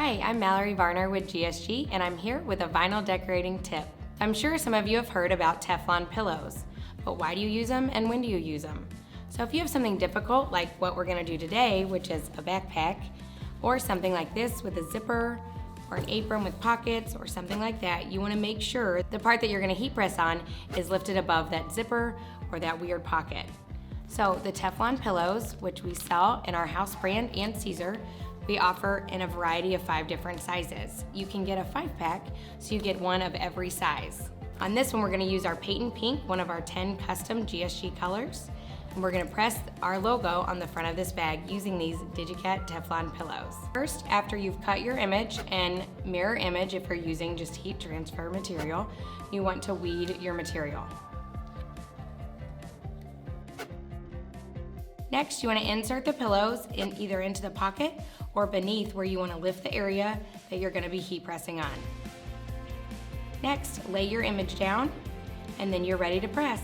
Hi, I'm Mallory Varner with GSG, and I'm here with a vinyl decorating tip. I'm sure some of you have heard about Teflon pillows, but why do you use them and when do you use them? So if you have something difficult like what we're going to do today, which is a backpack, or something like this with a zipper, or an apron with pockets, or something like that, you want to make sure the part that you're going to heat press on is lifted above that zipper or that weird pocket. So the Teflon pillows, which we sell in our house brand and Caesar, we offer in a variety of 5 different sizes. You can get a 5-pack, so you get one of every size. On this one, we're gonna use our Patent Pink, one of our 10 custom GSG colors, and we're gonna press our logo on the front of this bag using these DigiCAT Teflon pillows. First, after you've cut your image and mirror image, if you're using just heat transfer material, you want to weed your material. Next, you want to insert the pillows either into the pocket or beneath where you want to lift the area that you're going to be heat pressing on. Next, lay your image down and then you're ready to press.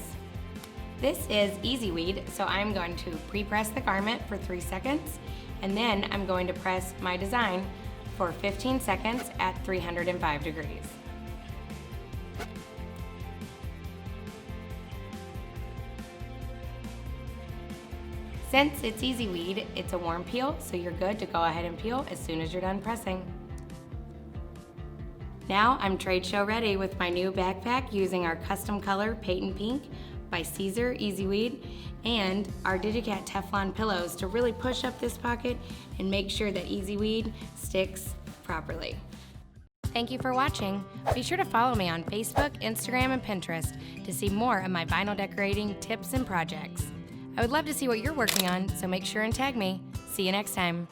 This is easy weed, so I'm going to pre-press the garment for 3 seconds and then I'm going to press my design for 15 seconds at 305 degrees. Since it's easy weed, it's a warm peel, so you're good to go ahead and peel as soon as you're done pressing. Now I'm trade show ready with my new backpack using our custom color Patent Pink by Caesar Easy Weed and our DigiCAT Teflon pillows to really push up this pocket and make sure that Easy Weed sticks properly. Thank you for watching. Be sure to follow me on Facebook, Instagram, and Pinterest to see more of my vinyl decorating tips and projects. I would love to see what you're working on, so make sure and tag me. See you next time.